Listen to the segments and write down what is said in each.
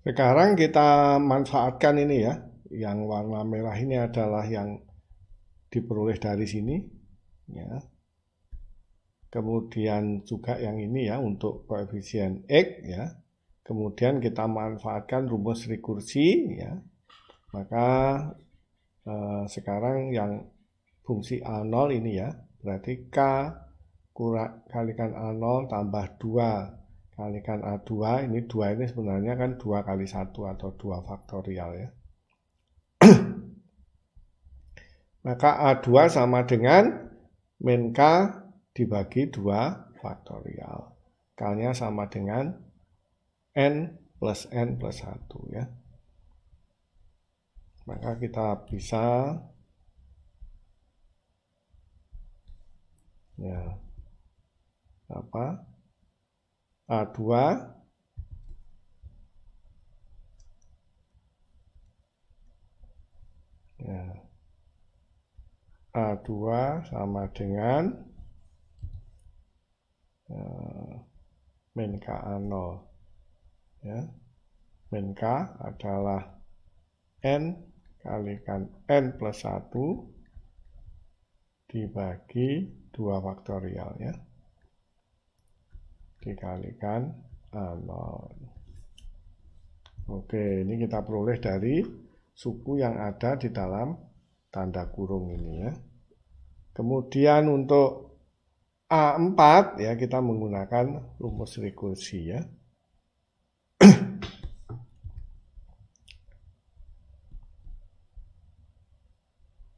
Sekarang kita manfaatkan ini ya. Yang warna merah ini adalah yang diperoleh dari sini ya. Kemudian juga yang ini ya untuk koefisien X ya. Kemudian kita manfaatkan rumus rekursi ya. Maka sekarang yang fungsi A0 ini ya, berarti K kalikan A0 tambah 2 kalikan A2, ini 2 ini sebenarnya kan 2 kali 1 atau 2 faktorial ya. Maka A2 sama dengan min K dibagi 2 faktorial. K-nya sama dengan N plus 1 ya. Maka kita bisa ya apa? A2 ya, A2 sama dengan min K A0 ya. Min K adalah N kalikan N plus 1 dibagi 2 faktorial ya. Dikalikan A0. Oke, ini kita peroleh dari suku yang ada di dalam tanda kurung ini ya. Kemudian untuk A4 ya kita menggunakan rumus rekursi ya.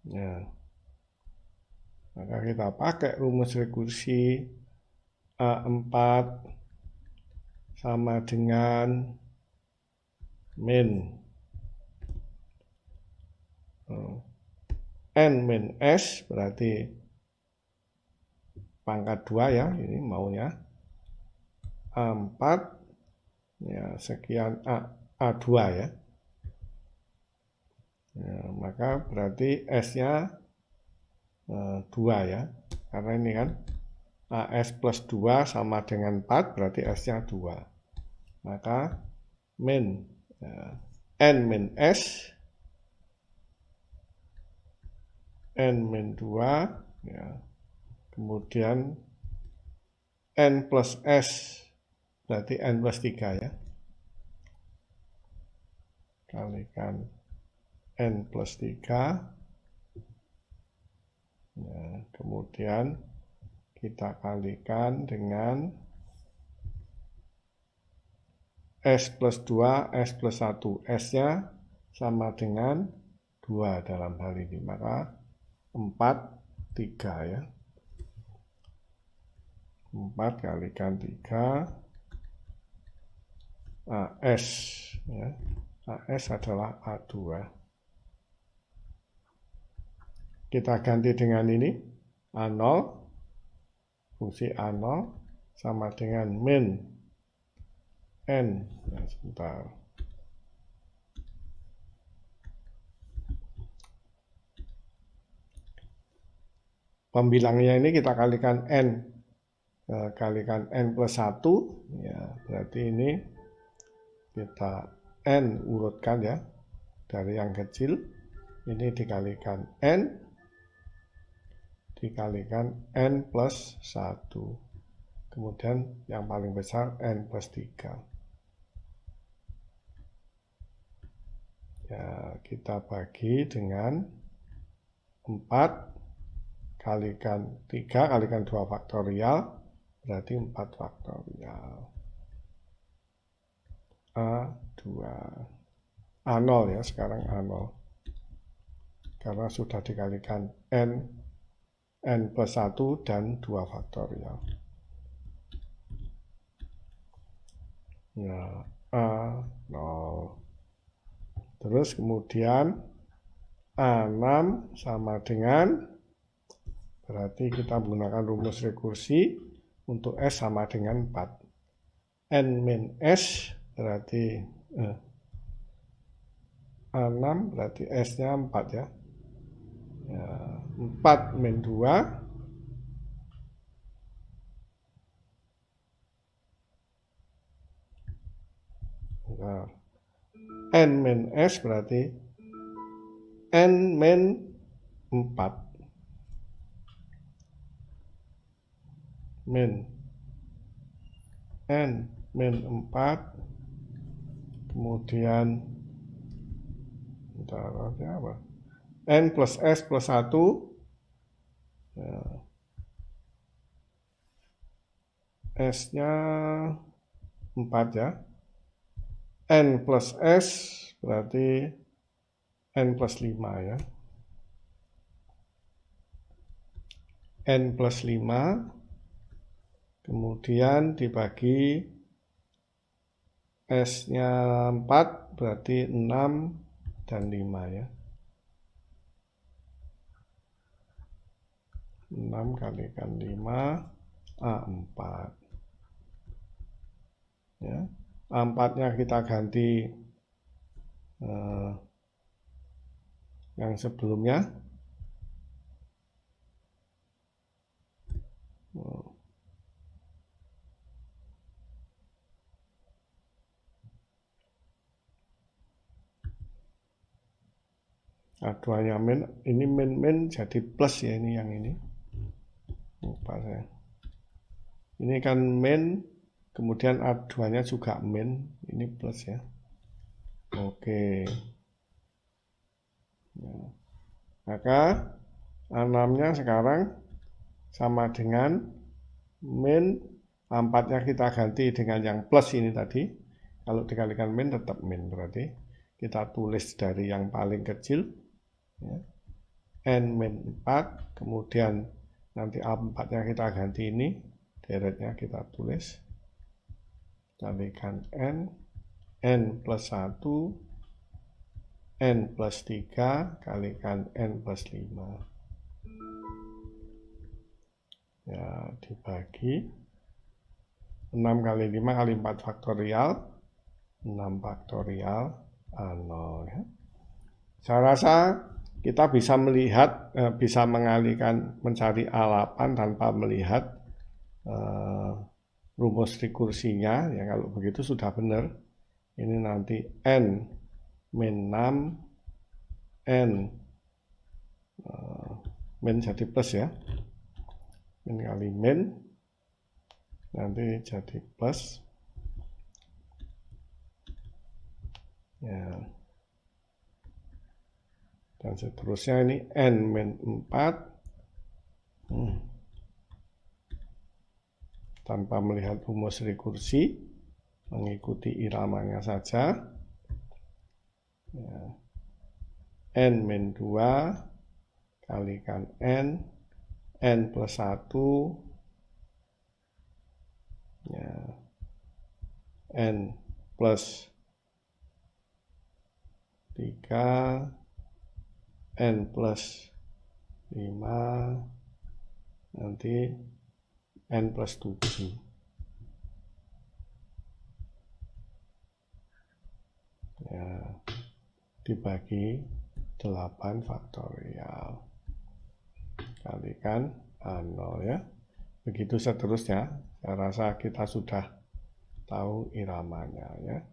Ya. Maka kita pakai rumus rekursi A4 sama dengan min N min S berarti pangkat 2 ya, ini maunya A4 ya sekian A2 ya. Ya, maka berarti S-nya 2 ya. Karena ini kan AS plus 2 sama dengan 4 berarti S-nya 2. Maka min N min S N min 2 ya. Kemudian N plus S berarti N plus 3 ya. Kalikan N plus 3 ya. Kemudian kita kalikan dengan S plus 2, S plus 1. S-nya sama dengan 2 dalam hal ini. Maka 4, 3 ya. 4 kalikan 3 AS ya. AS adalah A2. Kita ganti dengan ini A0, fungsi A0 sama dengan min N ya, sebentar. Pembilangnya ini kita kalikan N kalikan N plus 1 ya, berarti ini kita N urutkan ya dari yang kecil, ini dikalikan N dikalikan N plus 1, kemudian yang paling besar N plus 3 ya, kita bagi dengan 4 kalikan 3 kalikan 2 faktorial berarti 4 faktorial A2 A0 ya, sekarang A0 karena sudah dikalikan N plus 1 dan 2 faktorial ya, A0 terus kemudian A6 sama dengan berarti kita menggunakan rumus rekursi untuk S sama dengan 4 N min S berarti A6 berarti S-nya 4 ya. 4 min 2 nah, N min S berarti N min 4 min N min 4 kemudian apa? N plus S plus 1 ya. S-nya 4 ya. N plus S berarti N plus 5 ya. N plus 5 kemudian dibagi S-nya 4 berarti 6 dan 5 ya. 6 kalikan 5 A4 ya. A4-nya kita ganti yang sebelumnya. A2-nya min, ini min jadi plus ya, ini yang ini. Lupa saya. Ini kan min, kemudian A2-nya juga min, ini plus ya. Oke. Nah, maka A6-nya sekarang sama dengan min, A4-nya kita ganti dengan yang plus ini tadi. Kalau dikalikan min tetap min, berarti kita tulis dari yang paling kecil ya. N min 4, kemudian nanti A4-nya kita ganti ini, deretnya kita tulis kalikan N plus 1, N plus 3 kalikan N plus 5 ya, dibagi 6 kali 5 kali 4 faktorial 6 faktorial A0 ya. Saya rasa kita bisa melihat, bisa mengalihkan mencari A8 tanpa melihat rumus rekursinya ya. Kalau begitu sudah benar. Ini nanti N min 6 N min jadi plus ya, min kali min nanti jadi plus ya, dan seterusnya. Ini N min 4 tanpa melihat rumus rekursi, mengikuti iramanya saja ya. N min 2 kalikan N plus 1 ya, N plus 3 N plus 5 nanti N plus 7 ya, dibagi 8 faktorial kalikan A0 ya. Begitu seterusnya. Saya rasa kita sudah tahu iramanya ya,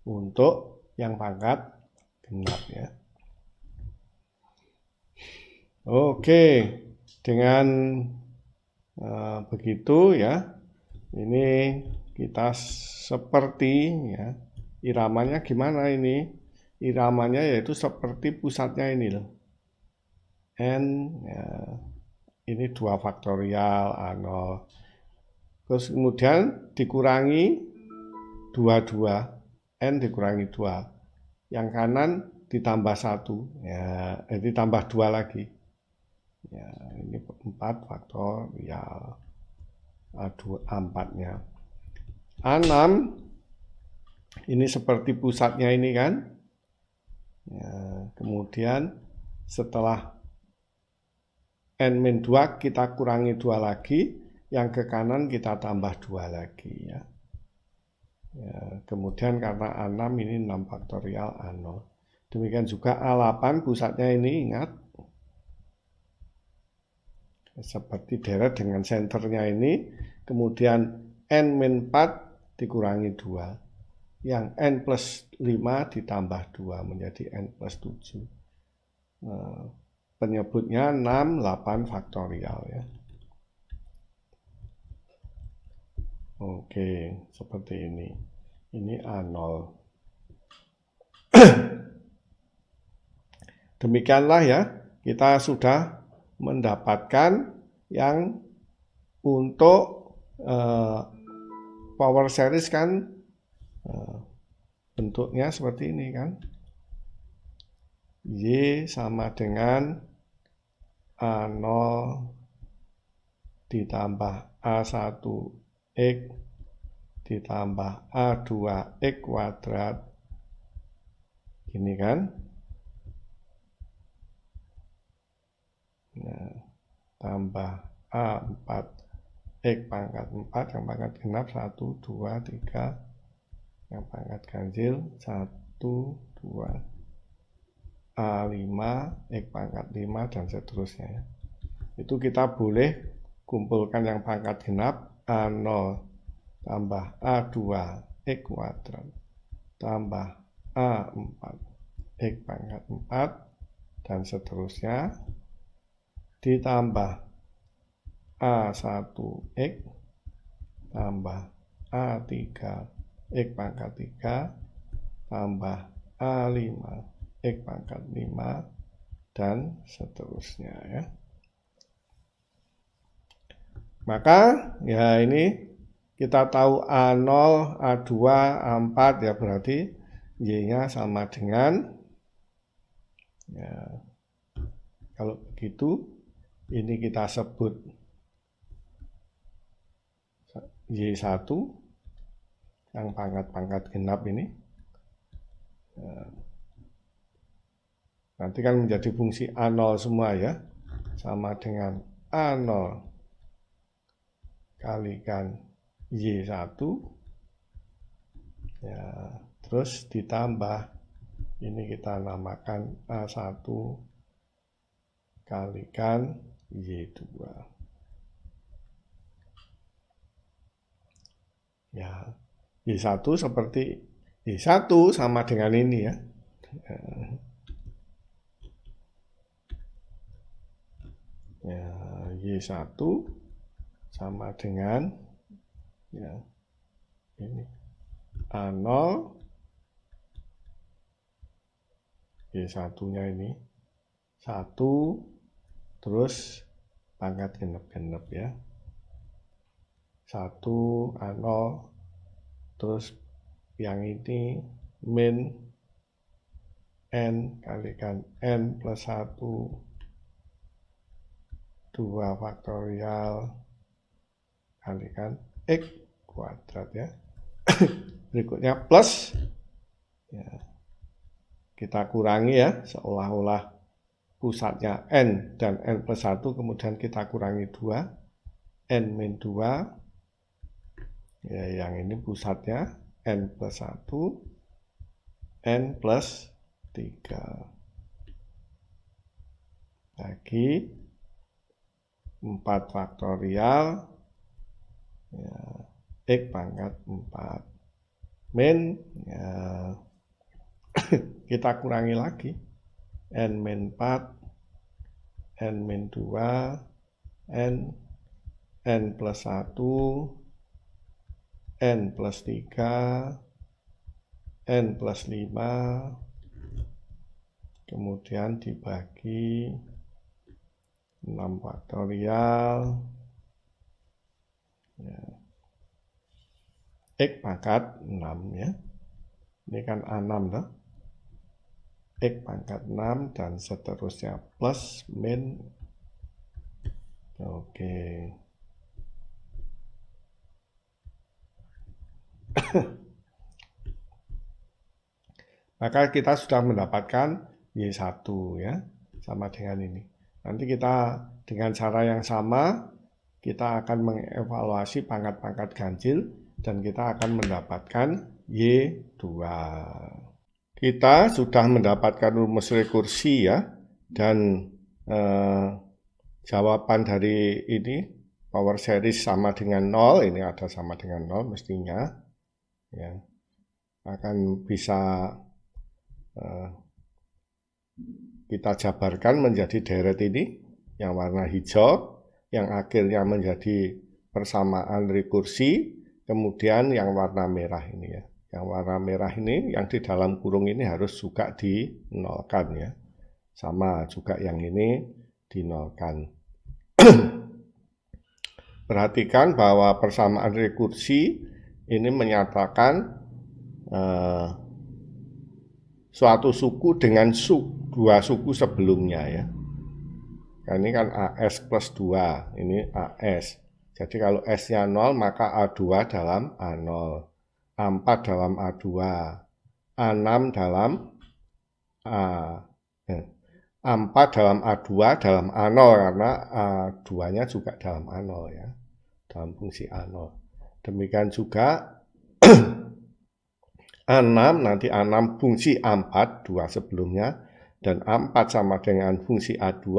untuk yang pangkat genap ya. Oke, dengan begitu ya, ini kita seperti ya, iramanya gimana ini? Iramanya yaitu seperti pusatnya ini loh. N ya, ini 2 faktorial A0. Terus kemudian dikurangi 2, N dikurangi 2. Yang kanan ditambah 1 ya, ditambah 2 lagi. Ya, ini 4 faktorial A4-nya. A6 ini seperti pusatnya ini kan. Ya, kemudian setelah N-2 kita kurangi 2 lagi, yang ke kanan kita tambah 2 lagi ya. Ya, kemudian karena A6 ini 6 faktorial A0. Demikian juga A8 pusatnya ini, ingat. Seperti deret dengan senternya ini, kemudian N-4 dikurangi 2. yang N plus 5 ditambah 2 menjadi N plus 7. Penyebutnya 6, 8 faktorial ya. Oke, seperti ini. Ini A0. Demikianlah ya, kita sudah mendapatkan yang untuk power series kan bentuknya seperti ini kan. Y sama dengan A0 ditambah A1X ditambah A2X kuadrat. Gini kan. Nah, tambah A4X pangkat 4 yang pangkat genap 1, 2, 3 yang pangkat ganjil 1, 2 A5 X pangkat 5 dan seterusnya ya. Itu kita boleh kumpulkan yang pangkat genap A0 tambah A2 X kuadrat tambah A4 X pangkat 4 dan seterusnya ditambah A1X tambah A3 X pangkat 3 tambah A5 X pangkat 5 dan seterusnya ya. Maka ya ini kita tahu A0, A2, A4 ya berarti Y-nya sama dengan ya, kalau begitu ini kita sebut Y1 yang pangkat-pangkat genap ini. Nanti kan menjadi fungsi A0 semua ya. Sama dengan A0 kalikan Y1 ya, terus ditambah ini kita namakan A1 kalikan Y2 ya. Y1 seperti Y1 sama dengan ini ya. Ya, Y1 sama dengan ya ini A0 Y1-nya ini 1 terus pangkat genep-genep ya. 1 A0 terus yang ini min N kalikan N plus 1 2 faktorial kalikan X kuadrat ya. Berikutnya plus ya. Kita kurangi ya, seolah-olah pusatnya N dan N plus 1 kemudian kita kurangi 2 N min 2 ya, yang ini pusatnya N plus 1 N plus 3 lagi 4 faktorial ya, X pangkat 4 min ya, kita kurangi lagi N min 4 N min 2 N plus 1 N plus 3 N plus 5 kemudian dibagi 6 faktorial ya. X pangkat 6 ya. Ini kan A6 loh. X pangkat 6 dan seterusnya plus min. Oke. Maka kita sudah mendapatkan Y1 ya, sama dengan ini. Nanti kita dengan cara yang sama, kita akan mengevaluasi pangkat-pangkat ganjil dan kita akan mendapatkan Y2. Kita sudah mendapatkan rumus rekursi ya, dan jawaban dari ini power series sama dengan 0, ini ada sama dengan 0 mestinya ya. akan bisa kita jabarkan menjadi deret ini, yang warna hijau, yang akhirnya menjadi persamaan rekursi, kemudian yang warna merah ini ya. Yang warna merah ini, yang di dalam kurung ini harus juga dinolkan ya. Sama juga yang ini dinolkan. Perhatikan bahwa persamaan rekursi ini menyatakan suatu suku dengan dua suku sebelumnya ya. Ini kan AS plus 2, ini AS. Jadi kalau S-nya 0 maka A2 dalam A0, A4 dalam A2, A6 dalam A4 dalam A2 dalam A0 karena A2-nya juga dalam A0 ya, dalam fungsi A0. Demikian juga A6 nanti A6 fungsi A4, 2 sebelumnya, dan A4 sama dengan fungsi A2,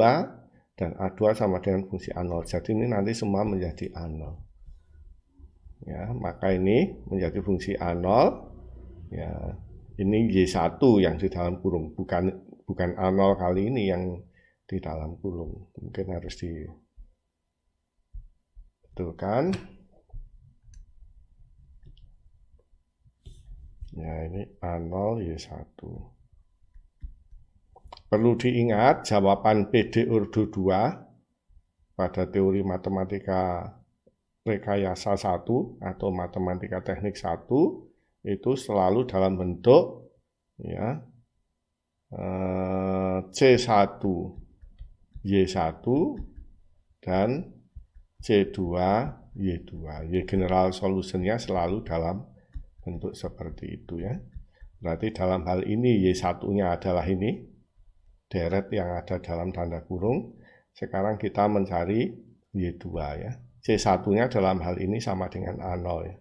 dan A2 sama dengan fungsi A0. Jadi ini nanti semua menjadi A0. Ya, maka ini menjadi fungsi A0. Ya, ini Y1 yang di dalam kurung, bukan A0 kali ini yang di dalam kurung. Mungkin harus dibetulkan. Ya, ini A0 Y1. Perlu diingat jawaban PD Urdu 2 pada teori matematika rekayasa 1 atau matematika teknik 1 itu selalu dalam bentuk ya, C1 Y1 dan C2 Y2. Y general solutionnya selalu dalam bentuk seperti itu ya. Berarti dalam hal ini Y1-nya adalah ini, deret yang ada dalam tanda kurung. Sekarang kita mencari Y2 ya. C1-nya dalam hal ini sama dengan A0 ya.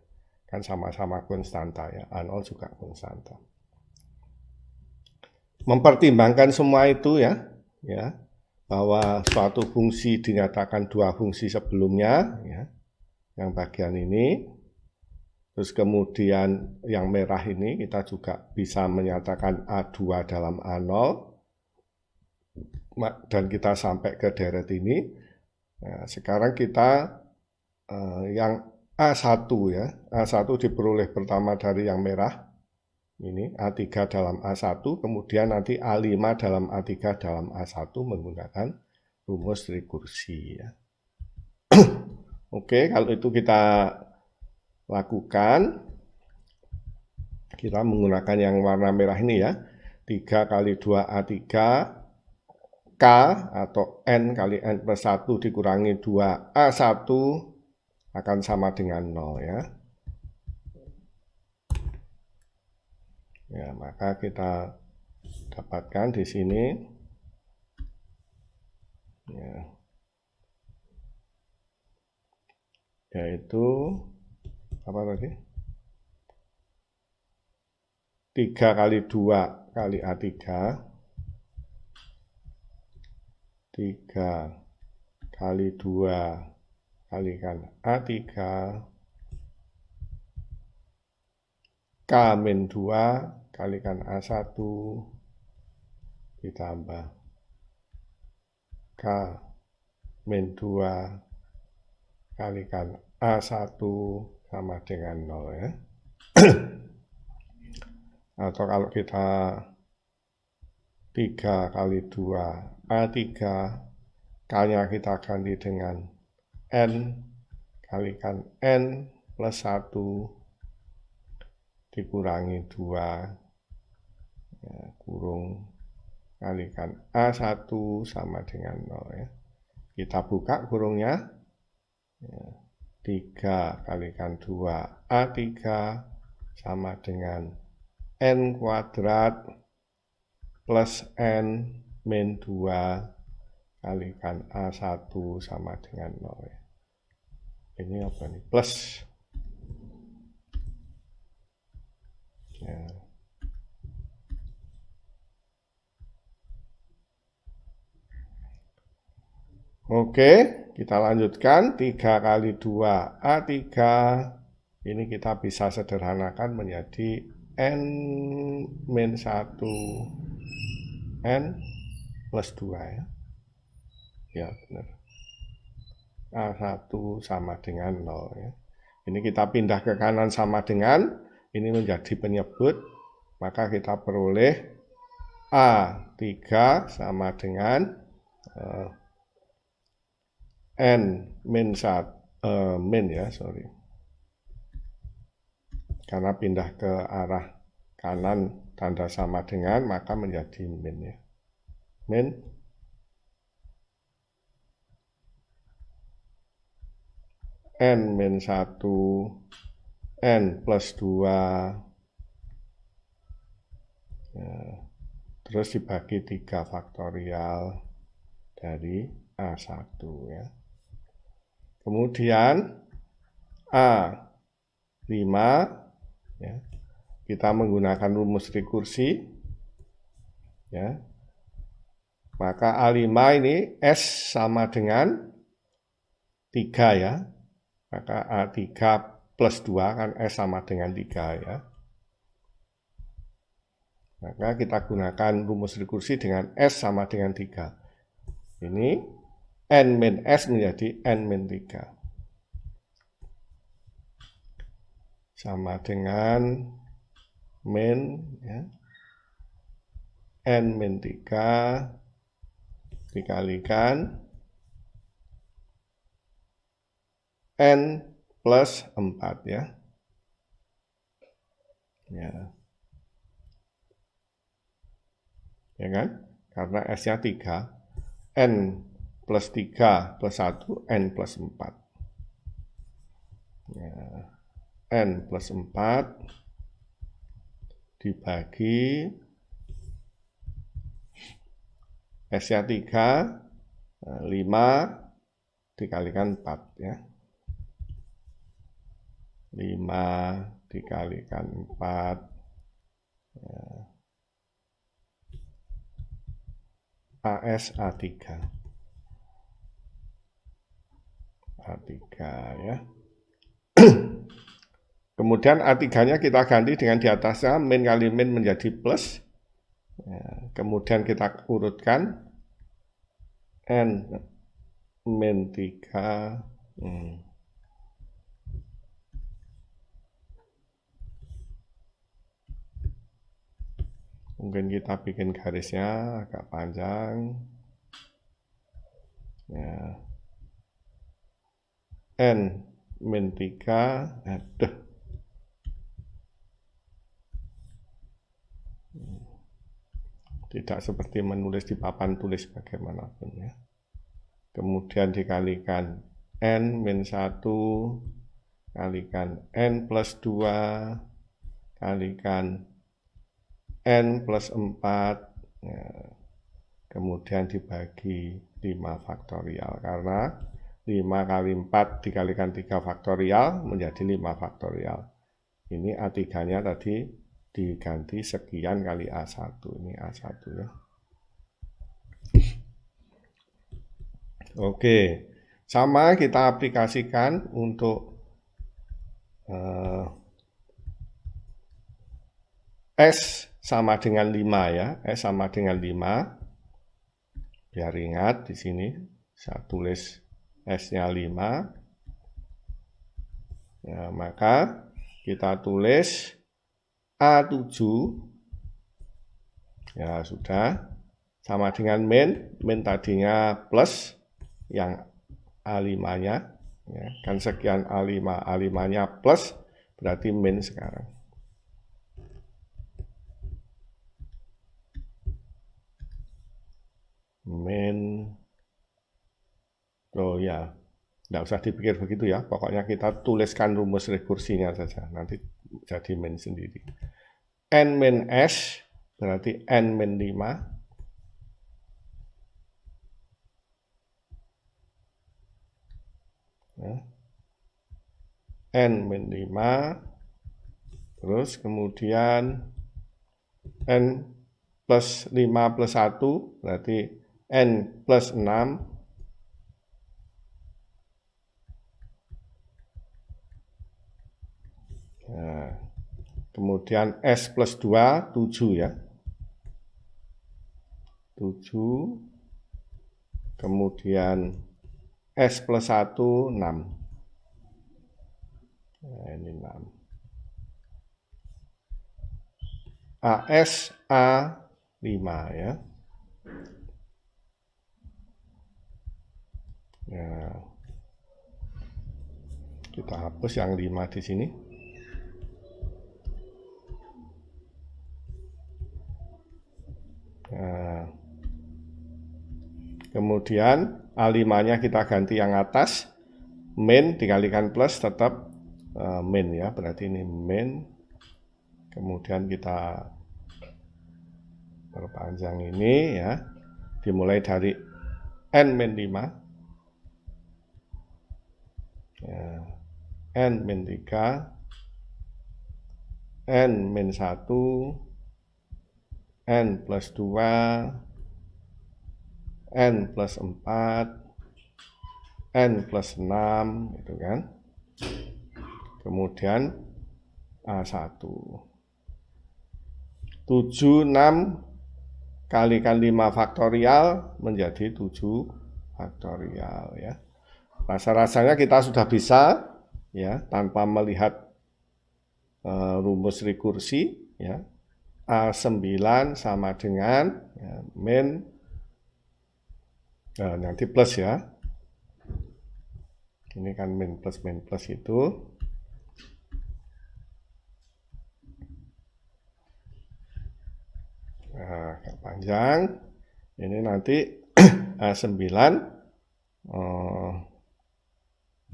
Kan sama-sama konstanta ya. A0 juga konstanta. Mempertimbangkan semua itu ya, bahwa suatu fungsi dinyatakan dua fungsi sebelumnya ya. Yang bagian ini. Terus kemudian yang merah ini kita juga bisa menyatakan A2 dalam A0. Dan kita sampai ke deret ini. Nah, sekarang kita yang A1 ya. A1 diperoleh pertama dari yang merah. Ini A3 dalam A1, kemudian nanti A5 dalam A3 dalam A1 menggunakan rumus rekursi ya. Oke, kalau itu kita lakukan, kita menggunakan yang warna merah ini ya. 3 kali 2 A3 K atau N kali N plus 1 dikurangi 2 A1 akan sama dengan 0 ya. Ya, maka kita dapatkan di sini ya, yaitu apa tadi? 3 kali 2 kali A3 3 kali 2 kalikan A3 K min 2 kalikan A1 ditambah K min 2 kalikan A1 sama dengan 0 ya. Atau kalau kita 3 kali 2 A3 K-nya kita ganti dengan N kalikan N plus 1 dikurangi 2 ya, kurung kalikan A1 sama dengan 0 ya. Kita buka kurungnya ya, 3 kalikan 2 A3 sama dengan N kuadrat plus N min 2 kalikan A1 sama dengan 0 ya. Ini apa nih? Plus ya. Oke, kita lanjutkan. 3 kali 2 A3 ini kita bisa sederhanakan menjadi N min 1 N plus 2 ya. Ya benar. A1 sama dengan 0 ya. Ini kita pindah ke kanan sama dengan, ini menjadi penyebut, maka kita peroleh A3 sama dengan N min 1 min ya, sorry. Karena pindah ke arah kanan tanda sama dengan, maka menjadi min ya. Min N min 1 N plus 2 ya, terus dibagi 3 faktorial dari A1 ya. Kemudian A5 ya, kita menggunakan rumus rekursi ya. Maka A5 ini S sama dengan 3 ya. Maka A3 plus 2 kan S sama dengan 3 ya. Maka kita gunakan rumus rekursi dengan S sama dengan 3. Ini N min S menjadi N min 3. Sama dengan min ya. N min 3 dikalikan N plus 4 ya. Ya kan? Karena S-nya 3. N plus 3 plus 1, N plus 4. Ya. N plus 4 dibagi S-nya 3, 5 dikalikan 4 ya. 5 dikalikan 4 ya. AS A3 ya. Kemudian A3-nya kita ganti dengan di atasnya min kali min menjadi plus ya. Kemudian kita urutkan N min 3 mungkin kita bikin garisnya agak panjang ya. N min 3 tidak seperti menulis di papan tulis bagaimanapun ya. Kemudian dikalikan N min 1 kalikan N plus 2 kalikan N plus 4 ya. Kemudian dibagi 5 faktorial karena 5 kali 4 dikalikan 3 faktorial menjadi 5 faktorial. Ini A3-nya tadi diganti sekian kali A1. Ini A1 ya. Oke, sama kita aplikasikan untuk S sama dengan 5 ya. S sama dengan 5. Biar ingat di sini saya tulis S-nya 5. Ya, maka kita tulis A7 ya sudah sama dengan min tadinya plus yang A5-nya ya, kan sekian A5-nya plus berarti min sekarang. Min oh ya, nggak usah dipikir begitu ya, pokoknya kita tuliskan rumus rekursinya saja, nanti jadi min sendiri. N min S berarti N min 5 ya. N min 5 terus kemudian N plus 5 plus 1 berarti N plus 6 nah, Kemudian S plus 2, 7 ya. 7. Kemudian S plus 1, 6. Nah, ini 6. AS A5 ya. Nah, kita hapus yang 5 di sini. Nah, kemudian A5-nya kita ganti yang atas, min dikalikan plus tetap min ya, berarti ini min. Kemudian kita perpanjang ini ya, dimulai dari n-5 ya, n-3, n-1, n plus 2, n plus 4, n plus 6 gitu kan. Kemudian A1 7, 6 kalikan 5 faktorial menjadi 7 faktorial ya. Rasa-rasanya kita sudah bisa ya tanpa melihat rumus rekursi ya. A9 sama dengan ya, min nanti plus ya. Ini kan min plus itu. Nah, agak panjang. Ini nanti A9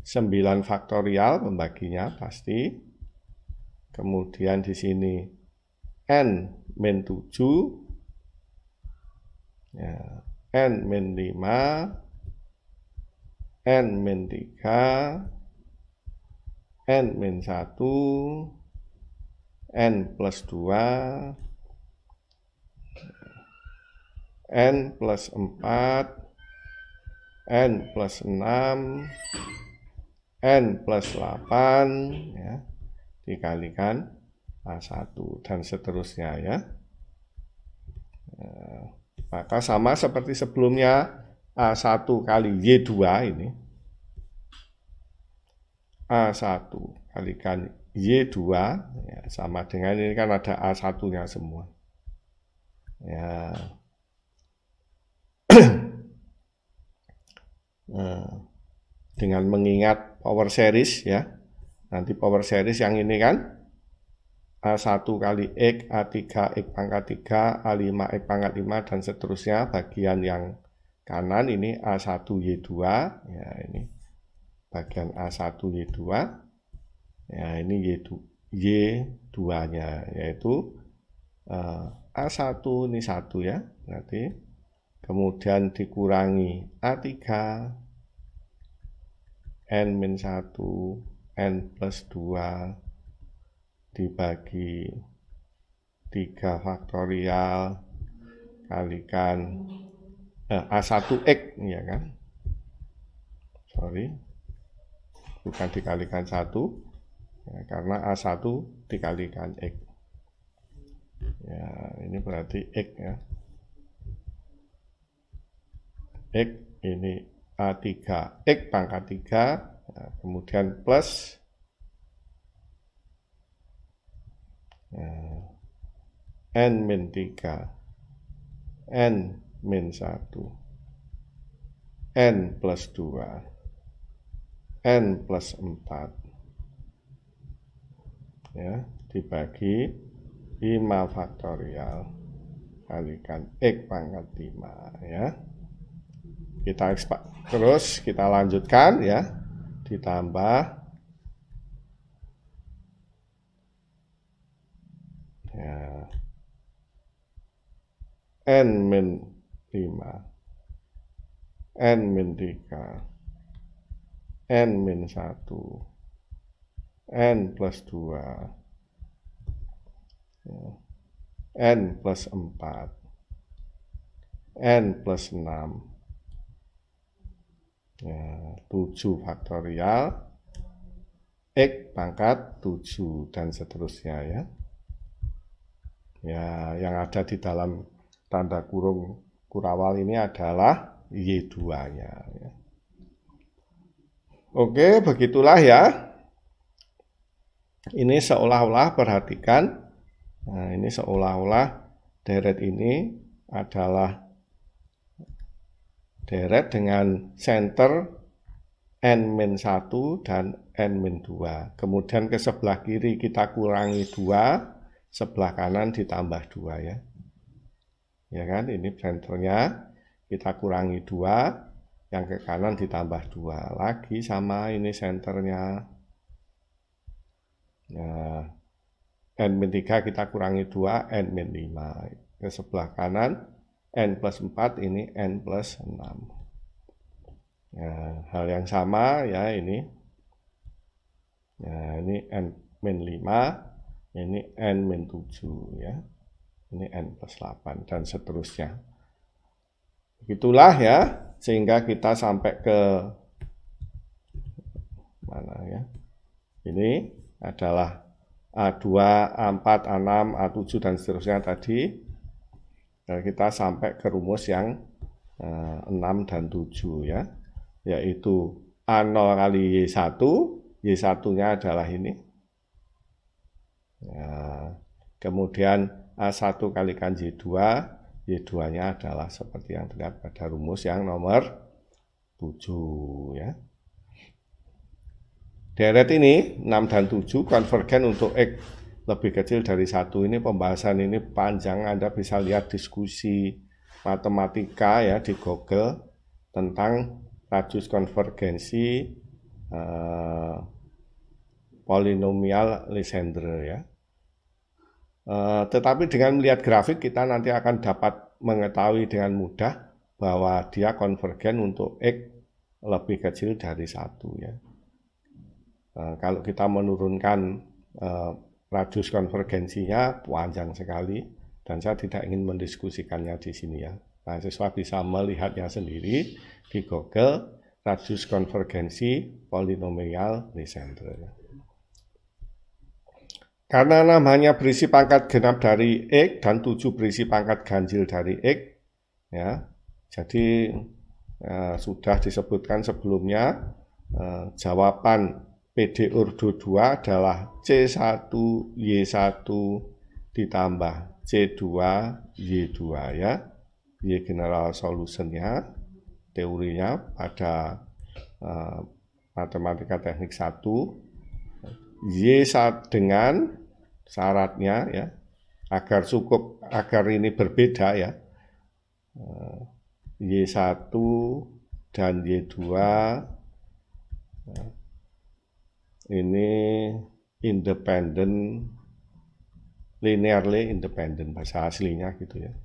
9 faktorial pembaginya pasti. Kemudian di sini n-7 ya, n-5, n-3, n-1, n plus 2, n plus 4, n plus 6, n plus 8 ya, dikalikan A1 dan seterusnya ya. Maka sama seperti sebelumnya, A1 kali Y2 ini. A1 kalikan Y2 ya, sama dengan ini kan ada A1-nya semua. Ya. Dengan mengingat power series ya. Nanti power series yang ini kan A1 kali X, A3 X pangkat 3, A5 X pangkat 5 dan seterusnya. Bagian yang kanan ini A1 Y2 ya, ini bagian A1 Y2 ya, ini Y2-nya yaitu A1 ini 1 ya, berarti kemudian dikurangi A3 n-1 n plus 2 dibagi 3 faktorial kalikan A1X ya kan, sorry bukan dikalikan 1 ya, karena A1 dikalikan X ya, ini berarti X ya, X ini A3 X pangkat 3 ya, kemudian plus n-3, n-1, n plus 2, n plus 4 ya, dibagi 5 faktorial kalikan X pangkat 5 ya. Kita terus kita lanjutkan ya, ditambah ya, n-5, n-3, n-1, n plus 2 ya, n plus 4, n plus 6 ya, 7 faktorial X pangkat 7 dan seterusnya ya. Ya, yang ada di dalam tanda kurung kurawal ini adalah Y2-nya. Ya. Oke, begitulah ya. Ini seolah-olah perhatikan. Nah, ini seolah-olah deret ini adalah deret dengan center N-1 dan N-2. Kemudian ke sebelah kiri kita kurangi 2, sebelah kanan ditambah 2 ya. Ya kan, ini senternya kita kurangi 2, yang ke kanan ditambah 2. Lagi sama ini senternya. Nah, N-3 kita kurangi 2, N-5. Ke sebelah kanan, N+4 ini N+6. Nah, hal yang sama ya ini. Nah, ini N-5, ini N-7 ya. Ini N+8 dan seterusnya. Begitulah ya, sehingga kita sampai ke mana ya. Ini adalah A2, A4, A6, A7 dan seterusnya tadi. Dan kita sampai ke rumus yang 6 dan 7 ya. Yaitu A0 kali Y1, Y1-nya adalah ini. Nah, kemudian A1 kalikan Y2, Y2-nya adalah seperti yang terlihat pada rumus yang nomor 7 ya. Deret ini 6 dan 7 konvergen untuk X lebih kecil dari 1. Ini pembahasan ini panjang, Anda bisa lihat diskusi matematika ya di Google tentang radius konvergensi polinomial Legendre ya. Tetapi dengan melihat grafik kita nanti akan dapat mengetahui dengan mudah bahwa dia konvergen untuk X lebih kecil dari 1 ya. Kalau kita menurunkan radius konvergensinya panjang sekali dan saya tidak ingin mendiskusikannya di sini ya. Mahasiswa bisa melihatnya sendiri di Google, radius konvergensi polinomial Legendre. Karena 6 hanya berisi pangkat genap dari X dan 7 berisi pangkat ganjil dari X, ya, jadi sudah disebutkan sebelumnya jawaban PD Ordo 2 adalah C1 Y1 ditambah C2 Y2 ya. Y general solutionnya, teorinya pada matematika teknik 1, Y1 dengan syaratnya ya, agar ini berbeda ya, Y1 dan Y2 ini independent, linearly independent bahasa aslinya gitu ya.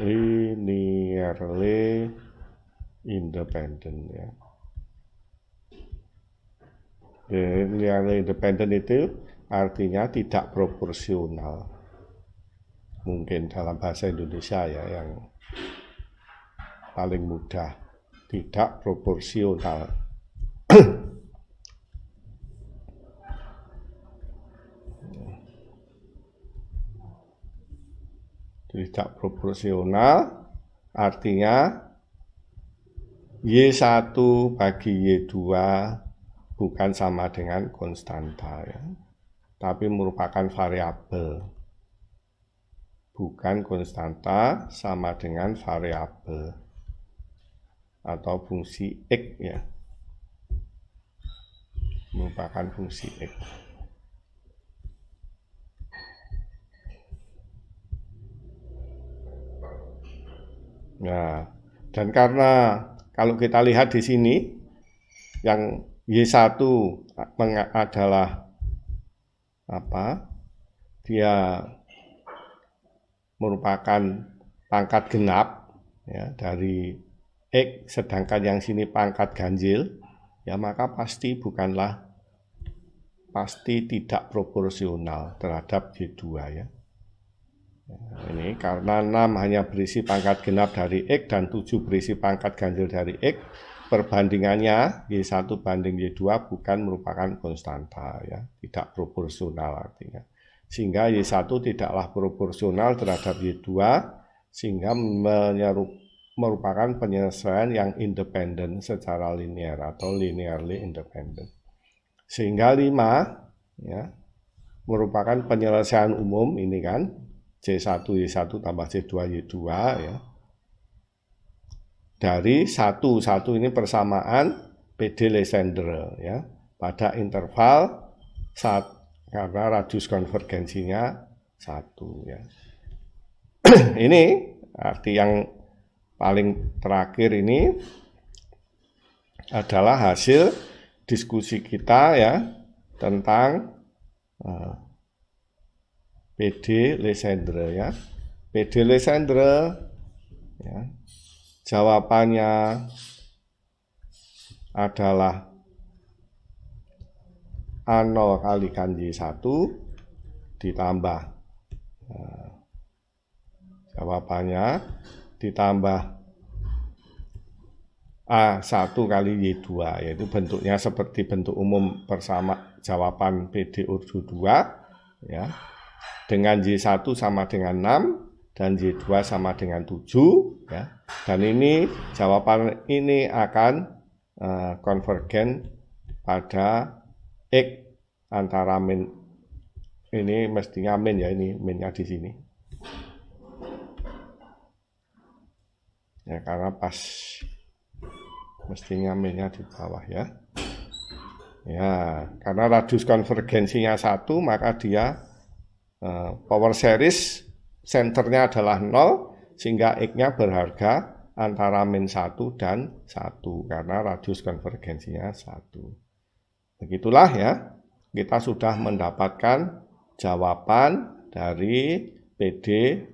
Linearly independent ya. Linearly independent itu artinya tidak proporsional. Mungkin dalam bahasa Indonesia ya yang paling mudah, tidak proporsional. Tidak proporsional artinya Y1 bagi Y2 bukan sama dengan konstanta ya, tapi merupakan variabel. Bukan konstanta, sama dengan variabel atau fungsi X ya. Merupakan fungsi X. Nah, dan karena kalau kita lihat di sini yang Y1 adalah apa? Dia merupakan pangkat genap ya dari X, sedangkan yang sini pangkat ganjil, ya maka pasti tidak proporsional terhadap Y2 ya. Ini karena 6 hanya berisi pangkat genap dari X dan 7 berisi pangkat ganjil dari X, perbandingannya Y1 banding Y2 bukan merupakan konstanta ya, tidak proporsional artinya. Sehingga Y1 tidaklah proporsional terhadap Y2 sehingga merupakan penyelesaian yang independen secara linear atau linearly independent. Sehingga 5 ya merupakan penyelesaian umum ini kan C1 Y1 tambah C2 Y2 ya. Dari 1 ini persamaan PD Legendre ya pada interval karena radius konvergensinya 1 ya. Ini arti yang paling terakhir ini adalah hasil diskusi kita ya tentang PD Legendre ya. PD Legendre ya. Jawabannya adalah A0 kalikan Y1 ditambah jawabannya ditambah A1 kali Y2 yaitu bentuknya seperti bentuk umum bersama jawaban PD ordo 2 ya. Dengan Y1 sama dengan 6 dan Y2 sama dengan 7 ya. Dan ini jawaban ini akan konvergen pada X antara min ini mestinya min ya, ini minnya di sini. Ya karena pas mestinya minnya di bawah ya. Ya, karena radius konvergensinya 1 maka dia power series senternya adalah 0 sehingga X-nya berharga antara min 1 dan 1 karena radius konvergensinya 1. Begitulah ya, kita sudah mendapatkan jawaban dari PD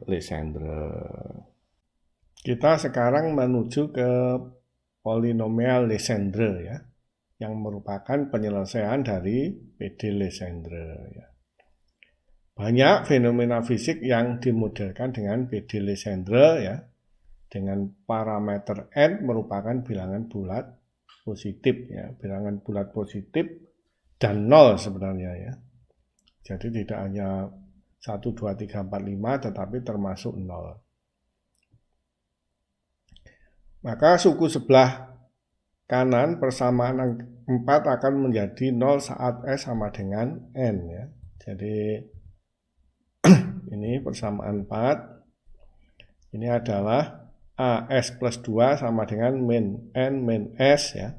Legendre. Kita sekarang menuju ke polinomial Legendre ya, yang merupakan penyelesaian dari PD Legendre ya. Banyak fenomena fisik yang dimodelkan dengan PD Legendre ya, dengan parameter n merupakan bilangan bulat positif ya, bilangan bulat positif dan 0 sebenarnya ya. Jadi tidak hanya 1, 2, 3, 4, 5 tetapi termasuk 0. Maka suku sebelah kanan persamaan 4 akan menjadi 0 saat S sama dengan n ya. Jadi ini persamaan 4. Ini adalah AS plus 2 sama dengan min N min S ya.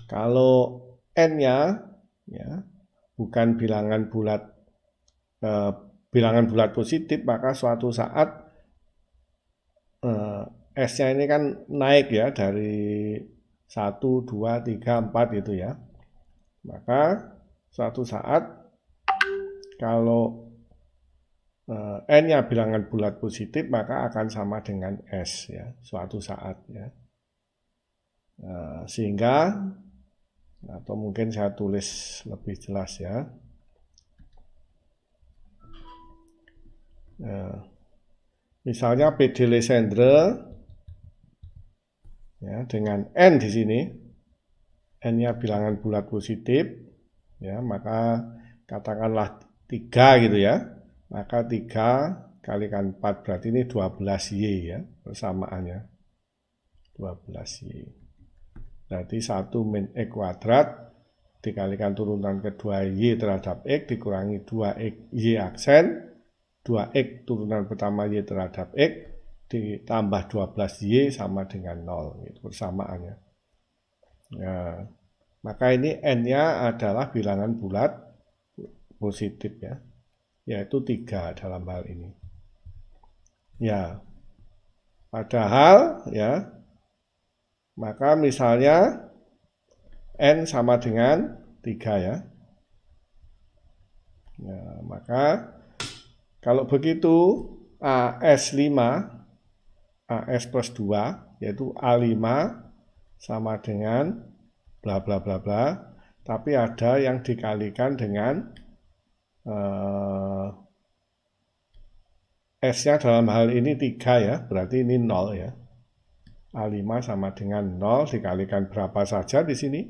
Kalau N-nya ya bukan bilangan bulat positif, maka suatu saat S-nya ini kan naik ya dari 1, 2, 3, 4 gitu ya. Maka suatu saat kalau N-nya bilangan bulat positif maka akan sama dengan S ya, suatu saat ya. Sehingga atau mungkin saya tulis lebih jelas ya. Misalnya PD Legendre ya dengan N di sini. N-nya bilangan bulat positif ya, maka katakanlah 3 gitu ya. Maka 3 kalikan 4 berarti ini 12Y ya persamaannya. 12Y. Berarti 1 min X kuadrat dikalikan turunan kedua Y terhadap X dikurangi 2X Y aksen. 2X turunan pertama Y terhadap X ditambah 12Y sama dengan 0. Itu persamaannya. Nah, maka ini N-nya adalah bilangan bulat positif ya. Yaitu 3 dalam hal ini. Ya, padahal ya, maka misalnya N sama dengan 3 ya. Nah, maka kalau begitu AS5, AS plus 2, yaitu A5 sama dengan bla bla bla bla, tapi ada yang dikalikan dengan S-nya dalam hal ini 3 ya, berarti ini 0 ya. A5 sama dengan 0 dikalikan berapa saja di sini.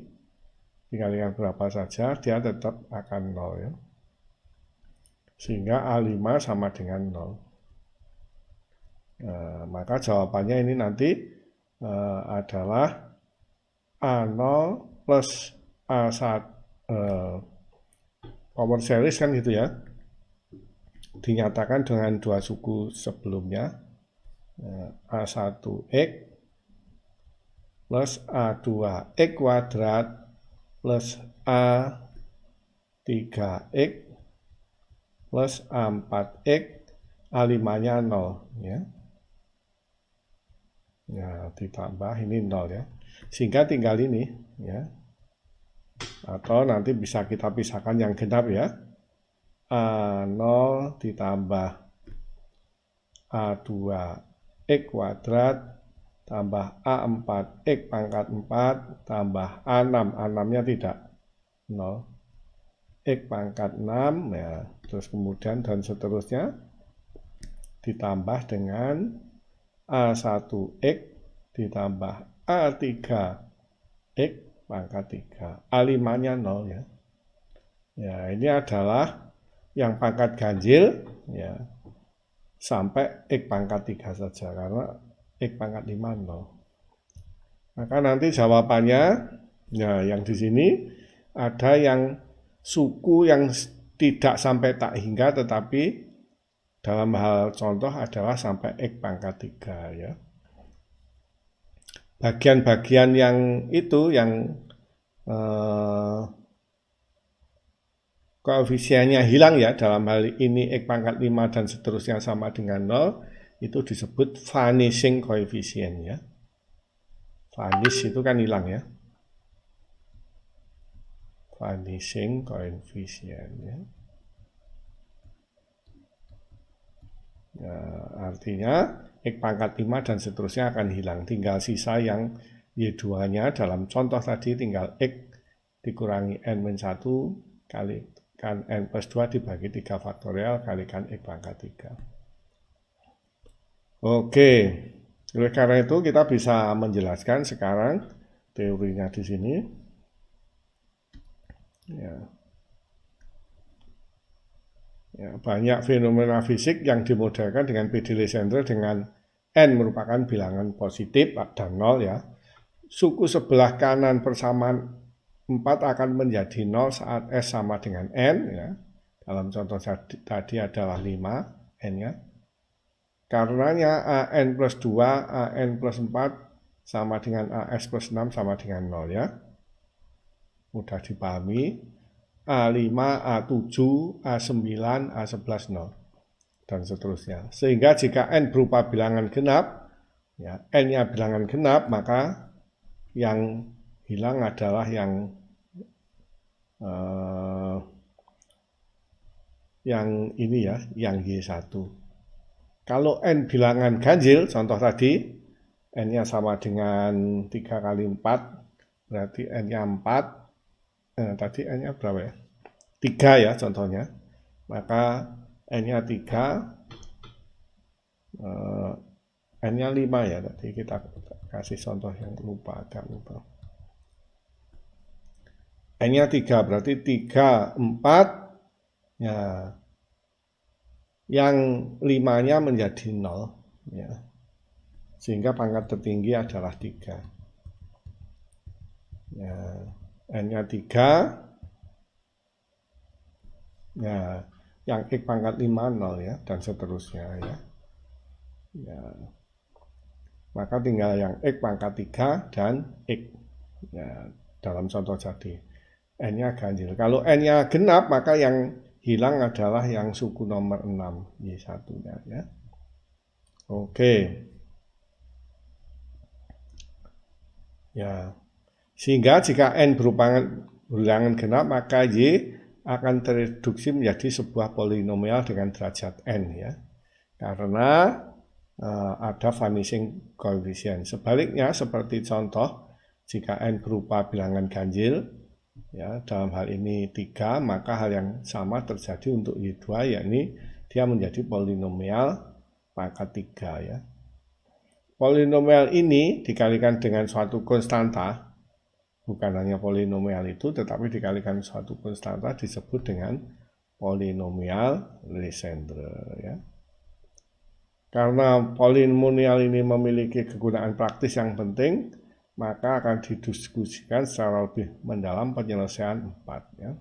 Dikalikan berapa saja, dia tetap akan 0 ya. Sehingga A5 sama dengan 0. Maka jawabannya ini nanti adalah A0 plus A1 power series kan gitu ya. Dinyatakan dengan dua suku sebelumnya, A1X plus A2X kuadrat plus A3X plus A4X, A5-nya 0 ya. Ya, ditambah ini 0 ya. Sehingga tinggal ini ya. Atau nanti bisa kita pisahkan yang genap ya. A0 ditambah A2X kuadrat tambah A4X pangkat 4 tambah A6, A6-nya tidak 0, X pangkat 6 ya, terus kemudian dan seterusnya ditambah dengan A1X ditambah A3X pangkat 3, A5-nya 0 ya. Ya, ini adalah yang pangkat ganjil ya, sampai X pangkat 3 saja, karena X pangkat 5 0. Maka nanti jawabannya, ya yang di sini ada yang suku yang tidak sampai tak hingga, tetapi dalam hal contoh adalah sampai X pangkat 3 ya. Bagian-bagian yang itu, yang koefisiennya hilang ya, dalam hal ini X pangkat 5 dan seterusnya sama dengan 0, itu disebut vanishing coefficient ya. Vanish itu kan hilang ya. Vanishing coefficient ya. Ya, artinya X pangkat 5 dan seterusnya akan hilang. Tinggal sisa yang Y2-nya dalam contoh tadi tinggal X dikurangi N-1 kali kan N plus 2 dibagi 3 faktorial kalikan X pangkat 3. Oke, oleh karena itu kita bisa menjelaskan sekarang teorinya di sini. Ya, banyak fenomena fisik yang dimodelkan dengan PD Legendre dengan N merupakan bilangan positif dan 0 ya. Suku sebelah kanan persamaan 4 akan menjadi 0 saat S sama dengan N ya. Dalam contoh tadi adalah 5 N-nya. Karenanya AN plus 2, AN plus 4 sama dengan AS plus 6 sama dengan 0 ya. Mudah dipahami. A5, A7, A9, A11, 0 dan seterusnya. Sehingga jika N berupa bilangan genap ya, N-nya bilangan genap, maka yang hilang adalah yang ini ya, yang Y1. Kalau N bilangan ganjil, contoh tadi, N-nya sama dengan 3 kali 4, berarti N-nya 4. Tadi N-nya berapa ya? 3 ya contohnya. Maka N-nya 3, N-nya 5 ya. Tadi kita kasih contoh yang agak lupa. N-nya 3, berarti 3, 4. Ya. Yang 5-nya menjadi 0. Ya. Sehingga pangkat tertinggi adalah 3. Ya. N-nya 3, ya, yang X pangkat 5, 0 ya, dan seterusnya ya. Ya. Maka tinggal yang X pangkat 3 dan X ya, dalam contoh tadi. N-nya ganjil. Kalau N-nya genap, maka yang hilang adalah yang suku nomor 6, Y1-nya ya. Oke. Ya. Sehingga jika N berupa bilangan genap, maka Y akan tereduksi menjadi sebuah polinomial dengan derajat N ya. Karena ada vanishing coefficient. Sebaliknya seperti contoh, jika N berupa bilangan ganjil ya, dalam hal ini 3, maka hal yang sama terjadi untuk Y2, yakni dia menjadi polinomial pangkat 3 ya. polinomial ini dikalikan dengan suatu konstanta, bukan hanya polinomial itu, tetapi dikalikan suatu konstanta disebut dengan polinomial Legendre, ya. Karena polinomial ini memiliki kegunaan praktis yang penting, maka akan didiskusikan secara lebih mendalam penyelesaian 4, ya.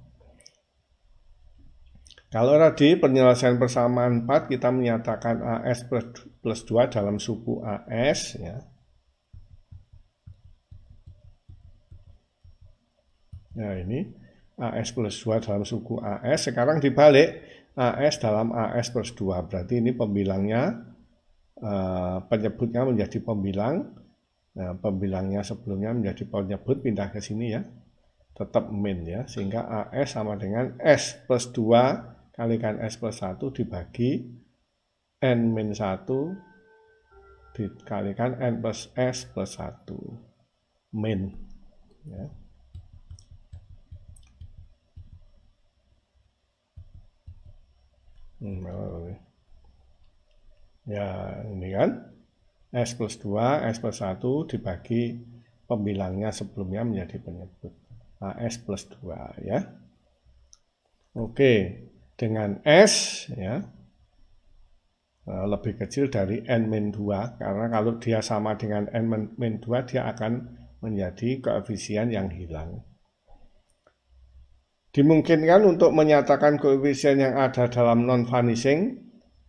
Kalau tadi penyelesaian persamaan 4 kita menyatakan AS plus 2 dalam suku AS, ya. Nah, ini AS plus 2 dalam suku AS, sekarang dibalik AS dalam AS plus 2, berarti ini pembilangnya, penyebutnya menjadi pembilang. Nah, pembilangnya sebelumnya menjadi penyebut, pindah ke sini, ya. Tetap min, ya, sehingga AS sama dengan S plus 2 kalikan S plus 1 dibagi N min 1 dikalikan N plus S plus 1 min, ya. Ya, ini kan S plus 2, S plus 1 dibagi pembilangnya sebelumnya menjadi penyebut AS plus 2, ya. Oke, dengan S, ya, lebih kecil dari N-2, karena kalau dia sama dengan N-2 dia akan menjadi koefisien yang hilang. Dimungkinkan untuk menyatakan koefisien yang ada dalam non-vanishing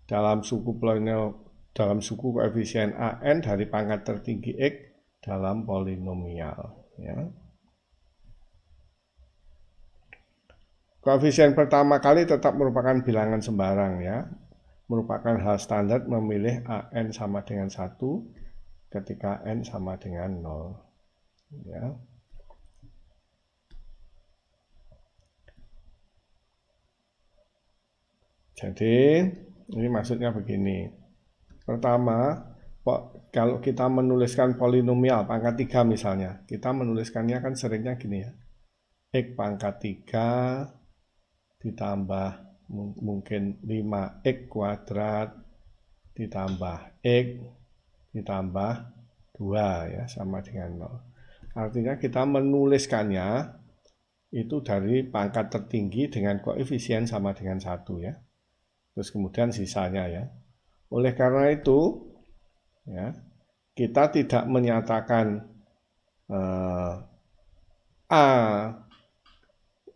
dalam suku koefisien AN dari pangkat tertinggi X dalam polinomial, ya. Koefisien pertama kali tetap merupakan bilangan sembarang, ya. Merupakan hal standar memilih AN sama dengan 1 ketika N sama dengan 0, ya. Jadi ini maksudnya begini. Pertama, kalau kita menuliskan polinomial pangkat 3 misalnya, kita menuliskannya kan seringnya gini, ya. X pangkat 3 ditambah mungkin 5x kuadrat ditambah x ditambah 2, ya, sama dengan 0. Artinya kita menuliskannya itu dari pangkat tertinggi dengan koefisien sama dengan 1, ya. Terus kemudian sisanya, ya. Oleh karena itu, ya, kita tidak menyatakan A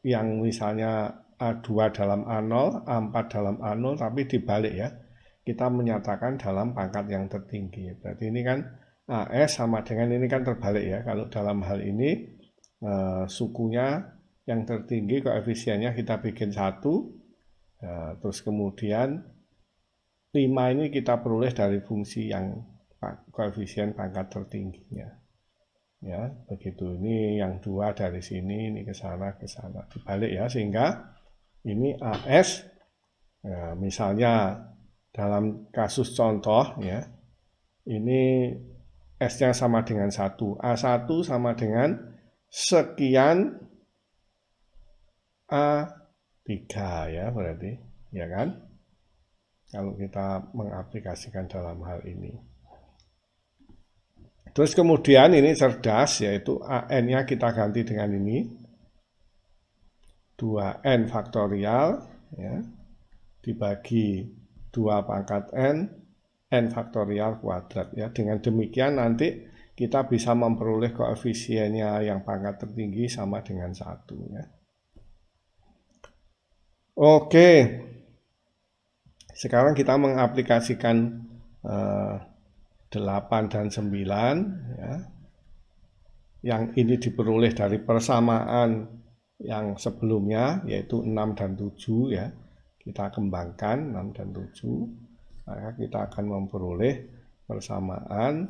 yang misalnya A2 dalam A0, A4 dalam A0, tapi dibalik, ya. Kita menyatakan dalam pangkat yang tertinggi. Berarti ini kan AS sama dengan ini kan terbalik, ya. Kalau dalam hal ini sukunya yang tertinggi koefisiennya kita bikin 1, ya, terus kemudian 5 ini kita peroleh dari fungsi yang koefisien pangkat tertingginya, ya, begitu. Ini yang 2 dari sini, ini ke sana dibalik, ya, sehingga ini AS, ya, misalnya dalam kasus contoh, ya, ini S-nya sama dengan 1, A1 sama dengan sekian A3, ya, berarti, ya kan, kalau kita mengaplikasikan dalam hal ini. Terus kemudian ini cerdas, yaitu AN-nya kita ganti dengan ini 2N faktorial, ya, dibagi 2 pangkat N faktorial kuadrat, ya. Dengan demikian nanti kita bisa memperoleh koefisiennya yang pangkat tertinggi sama dengan 1, ya. Oke, sekarang kita mengaplikasikan 8 dan 9, ya, yang ini diperoleh dari persamaan yang sebelumnya, yaitu 6 dan 7, ya. Kita kembangkan 6 dan 7, maka kita akan memperoleh persamaan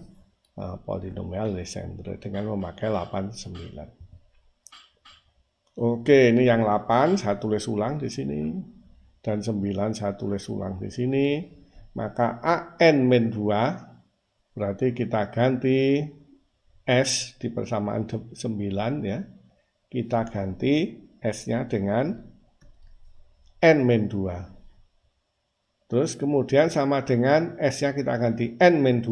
polinomial Legendre dengan memakai 8, 9. Oke, ini yang 8 saya tulis ulang di sini, dan 9 saya tulis ulang di sini. Maka AN-2 berarti kita ganti S di persamaan 9, ya. Kita ganti S-nya dengan N-2. Terus kemudian sama dengan S-nya kita ganti N-2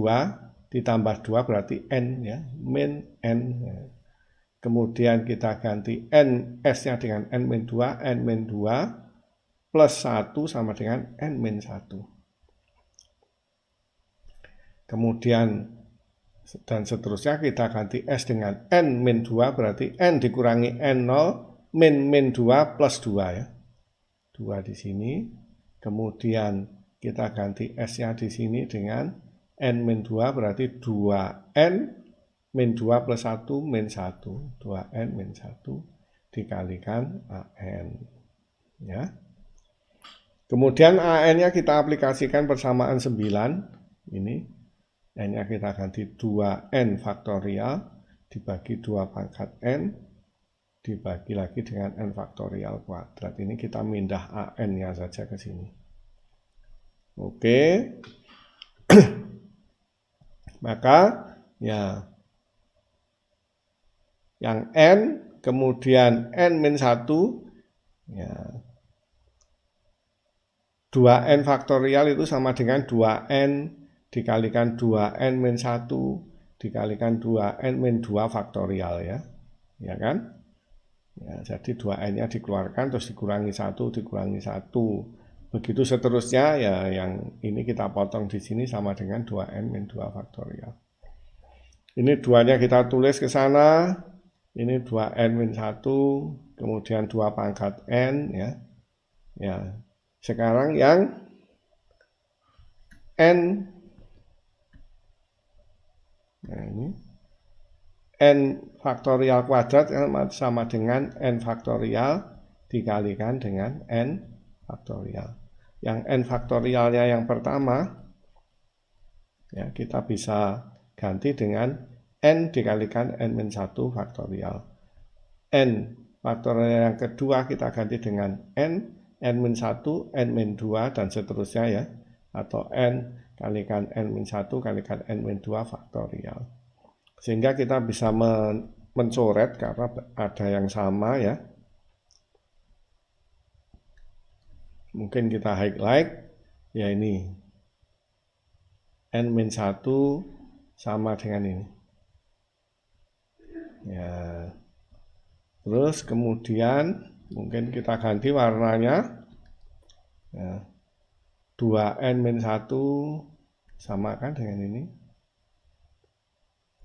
ditambah 2 berarti N ya, min N. Ya. Kemudian kita ganti N S-nya dengan N-2, N-2 plus 1 sama dengan N-1. Kemudian dan seterusnya kita ganti S dengan N-2 berarti N dikurangi N0 min 2 plus 2 ya. 2 di sini. Kemudian kita ganti S-nya di sini dengan N-2 berarti 2N min 2 plus 1 min 1. 2N min 1 dikalikan AN. Ya. Kemudian AN-nya kita aplikasikan persamaan 9. Ini N-nya kita ganti 2N faktorial dibagi 2 pangkat N dibagi lagi dengan N faktorial kuadrat. Ini kita mindah AN-nya saja ke sini. Oke. Maka ya yang N kemudian N-1 ya 2N faktorial itu sama dengan 2N dikalikan 2N-1 dikalikan 2N-2 faktorial ya. Ya kan? Ya, jadi 2N-nya dikeluarkan terus dikurangi 1 dikurangi 1. Begitu seterusnya ya, yang ini kita potong di sini sama dengan 2N-2 faktorial. Ini 2-nya kita tulis ke sana. Ini 2N-1, kemudian 2 pangkat N ya. Ya. Sekarang yang N, nah ini N faktorial kuadrat sama dengan N faktorial dikalikan dengan N faktorial. Yang N faktorialnya yang pertama, ya kita bisa ganti dengan N dikalikan N-1 faktorial. N faktorial yang kedua kita ganti dengan N-1, N-2 dan seterusnya ya. Atau N kalikan N-1 kalikan N-2 faktorial. Sehingga kita bisa mencoret karena ada yang sama ya. Mungkin kita highlight ya ini. N-1 sama dengan ini. Ya. Terus kemudian mungkin kita ganti warnanya. Ya. 2N-1 sama kan dengan ini.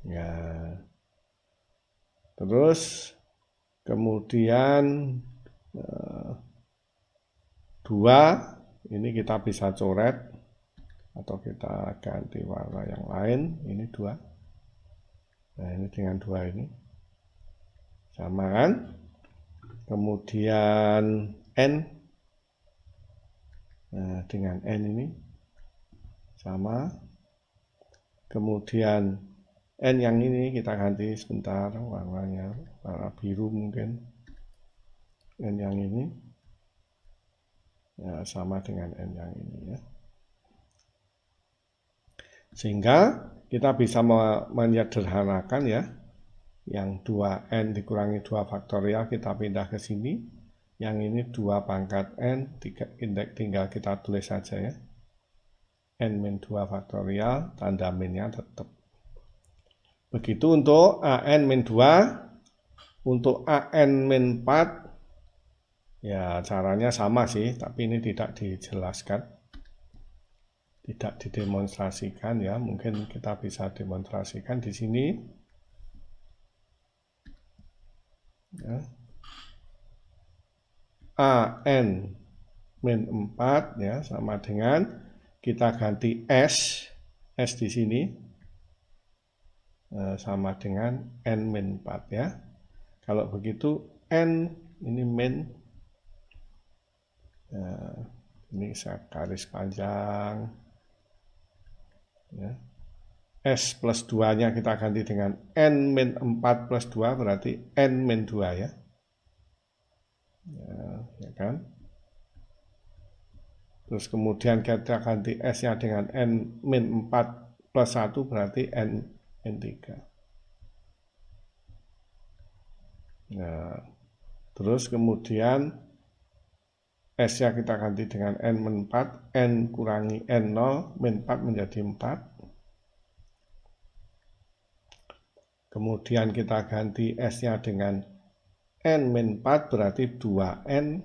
Ya. Terus kemudian 2 ini kita bisa coret atau kita ganti warna yang lain. Ini 2. Nah ini dengan 2 ini sama kan. Kemudian N, nah dengan N ini sama. Kemudian N yang ini kita ganti sebentar warnanya, warna biru mungkin. N yang ini ya sama dengan N yang ini ya. Sehingga kita bisa menyederhanakan ya. Yang 2N dikurangi 2 faktorial kita pindah ke sini. Yang ini 2 pangkat N tinggal kita tulis saja ya. N-2 faktorial, tanda minnya tetap. Begitu untuk AN-2. Untuk AN-4 ya caranya sama sih, tapi ini tidak dijelaskan. Tidak didemonstrasikan ya. Mungkin kita bisa demonstrasikan di sini. Ya. AN-4 ya sama dengan kita ganti S di sini sama dengan N-4 ya. Kalau begitu N ini min, ini saya garis panjang ya. S plus 2-nya kita ganti dengan N-4 plus 2 berarti N-2 ya. Ya kan? Terus kemudian kita ganti S-nya dengan N-4 plus 1 berarti N-3. Nah, terus kemudian S-nya kita ganti dengan N-4, N kurangi N0, min 4 menjadi 4. Kemudian kita ganti S-nya dengan N-4 berarti 2N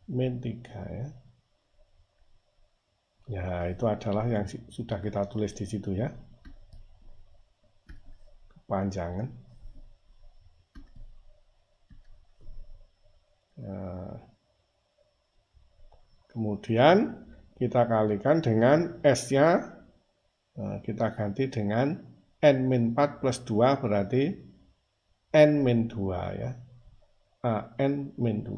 min 3 ya. Ya, itu adalah yang sudah kita tulis di situ ya. Kepanjangan. Nah, kemudian kita kalikan dengan S-nya, kita ganti dengan N-4 plus 2 berarti N-2 ya. N-2.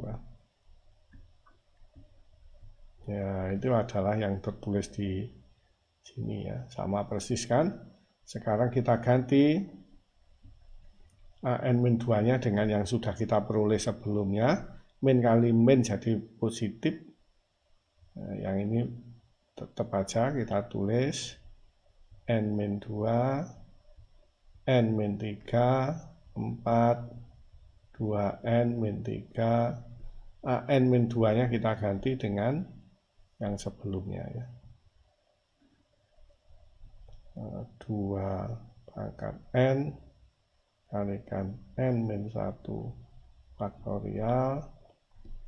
Ya, itu adalah yang tertulis di sini ya. Sama persis kan? Sekarang kita ganti N-2-nya dengan yang sudah kita peroleh sebelumnya. Min kali min jadi positif. Nah, yang ini tetap aja kita tulis N-2, N-3, 4, 2N-3. N-2-nya kita ganti dengan yang sebelumnya ya. 2 pangkat N kalikan N-1 faktorial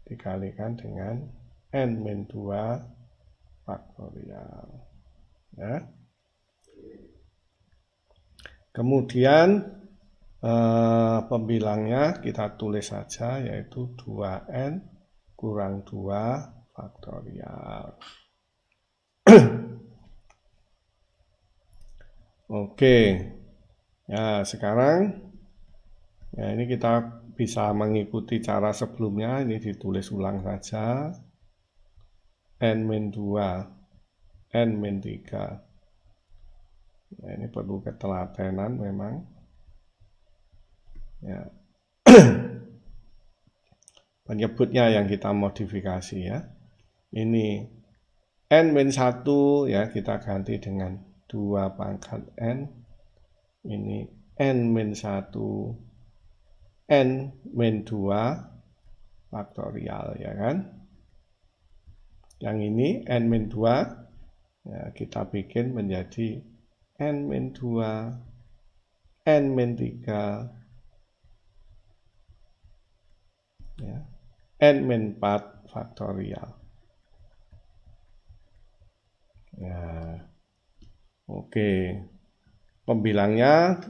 dikalikan dengan N-2 faktorial ya. Kemudian pembilangnya kita tulis saja, yaitu 2N kurang 2 faktorial. Oke, ya sekarang ya ini kita bisa mengikuti cara sebelumnya, ini ditulis ulang saja. N-2, N-3. Ya, ini perlu ketelatenan memang. Ya. Penyebutnya yang kita modifikasi ya. Ini N-1 ya, kita ganti dengan 2 pangkat N. Ini N-1 N-2 faktorial ya kan. Yang ini N-2 ya, kita bikin menjadi N-2 N-3 ya, N-4 faktorial. Ya, oke. Pembilangnya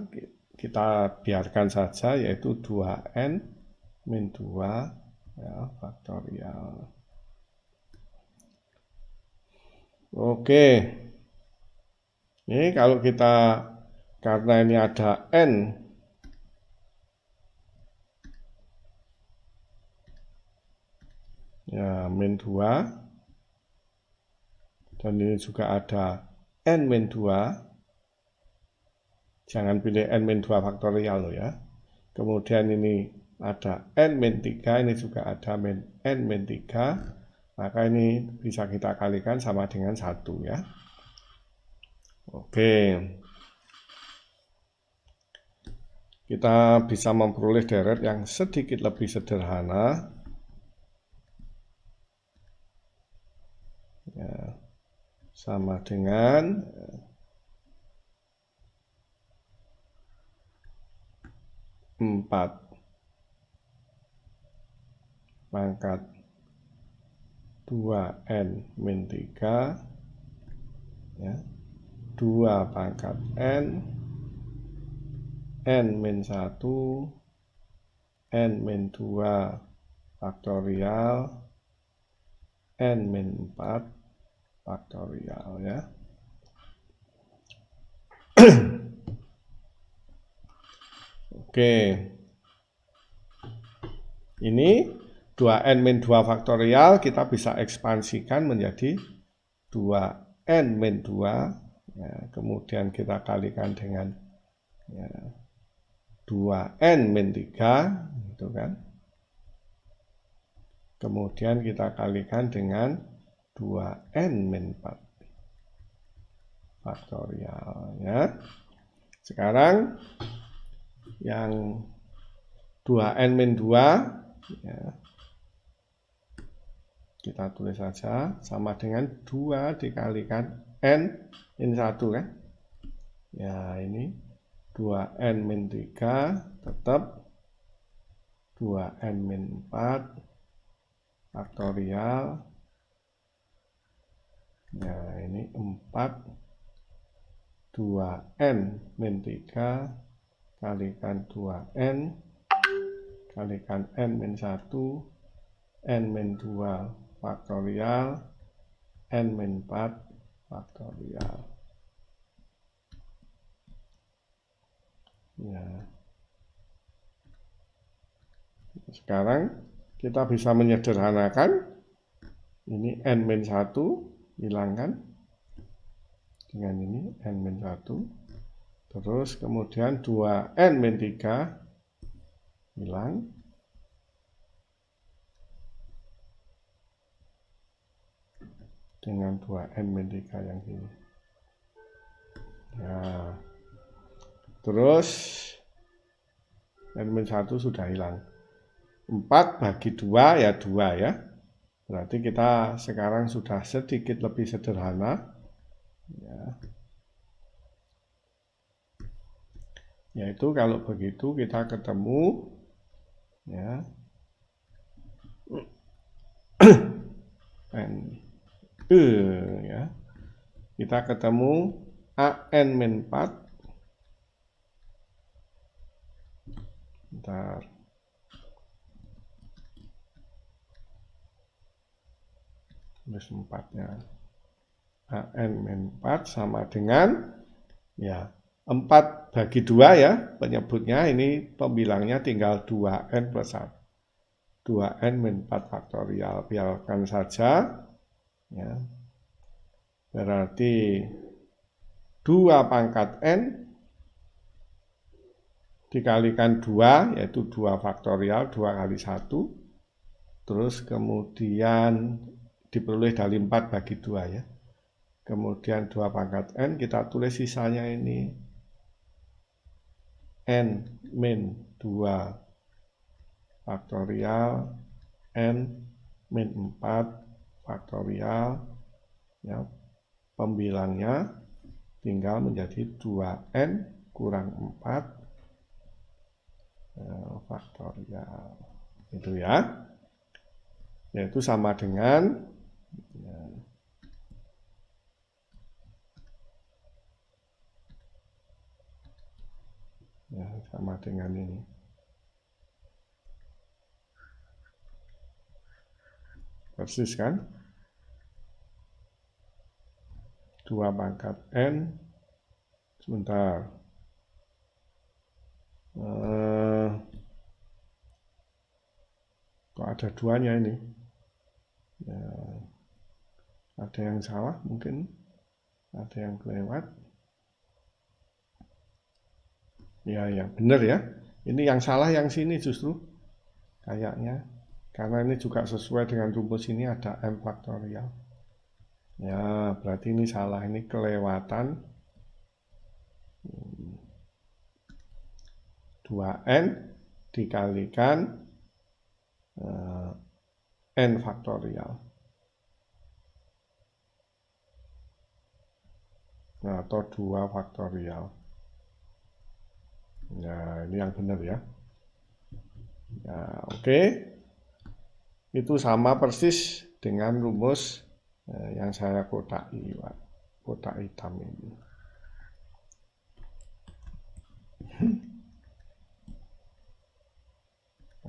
kita biarkan saja, yaitu 2N-2 ya, faktorial. Oke. Ini kalau kita, karena ini ada N ya, min 2, dan ini juga ada N-2, jangan pilih N-2 faktorial loh ya. Kemudian ini ada N-3, ini juga ada N-3, maka ini bisa kita kalikan sama dengan 1 ya. Oke. Kita bisa memperoleh deret yang sedikit lebih sederhana. Ya, sama dengan 4 pangkat 2N-3 ya, 2 pangkat N N-1 N-2 faktorial N-4 faktorial ya. Oke. Ini 2N-2 faktorial kita bisa ekspansikan menjadi 2N-2 ya, kemudian kita kalikan dengan ya, 2N-3 gitu kan. Kemudian kita kalikan dengan 2N-4 faktorial ya. Sekarang yang 2N-2 ya, kita tulis saja sama dengan 2 dikalikan N-1 kan. Ya, ini 2n min 3 tetap 2n min 4 faktorial. Ya, ini 4 2n min 3 kalikan 2n kalikan n min 1 n min 2 faktorial n min 4 faktorial. Ya. Sekarang kita bisa menyederhanakan. Ini n min 1 hilangkan dengan ini n min 1. Terus kemudian 2n min 3 hilang. Dengan 2n min 3 yang ini. Ya. Terus n min 1 sudah hilang. 4 bagi 2 ya 2 ya. Berarti kita sekarang sudah sedikit lebih sederhana. Ya. Yaitu kalau begitu kita ketemu ya n ya. Kita ketemu an min 4. Bentar. Tulis 4-nya. an min 4 sama dengan ya 4 bagi 2 ya, penyebutnya ini pembilangnya tinggal 2n plus 1. 2n min 4 faktorial, biarkan saja ya. Berarti 2 pangkat n dikalikan 2, yaitu 2 faktorial, 2 kali 1. Terus kemudian diperoleh dari 4 bagi 2 ya. Kemudian 2 pangkat n, kita tulis sisanya ini n min 2 faktorial, n min 4 faktorial, ya, pembilangnya tinggal menjadi 2n kurang 4 faktorial. Itu ya. Yaitu sama dengan ya, sama dengan ini. Persis kan? 2 pangkat n. Sebentar. Kok ada 2-nya ini? Ya, ada yang salah mungkin. Ada yang kelewat. Ya, yang benar ya. Ini yang salah yang sini justru. Kayaknya. Karena ini juga sesuai dengan rumus ini ada m faktorial. Ya, berarti ini salah. Ini kelewatan. 2n dikalikan n faktorial. Nah, atau 2 faktorial. Ya, ini yang benar ya. Ya, oke. Itu sama persis dengan rumus yang saya kotaki, Pak. Kotak hitam ini.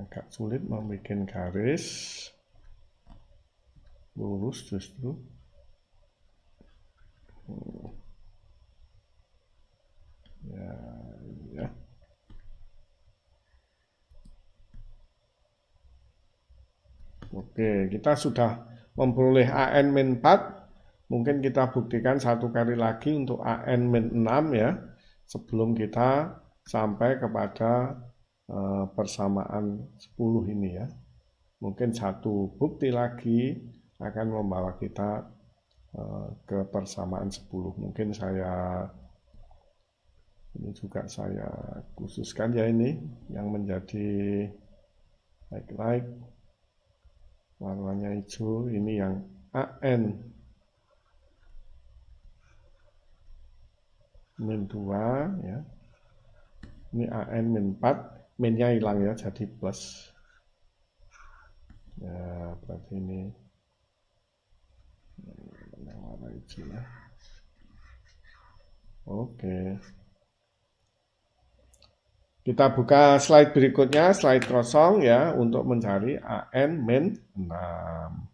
Agak sulit membuat garis lurus justru. Ya. Oke, kita sudah memperoleh an min 4. Mungkin kita buktikan satu kali lagi untuk an min 6 ya. Sebelum kita sampai kepada persamaan 10 ini ya. Mungkin satu bukti lagi akan membawa kita ke persamaan 10. Mungkin ini juga saya khususkan ya, ini yang menjadi highlight warnanya hijau, ini yang an min 2 ya. Ini AN min 4, minnya hilang ya, jadi plus. Ya, berarti ini warna hijau ya. Oke. Kita buka slide berikutnya, slide kosong ya, untuk mencari AN min 6.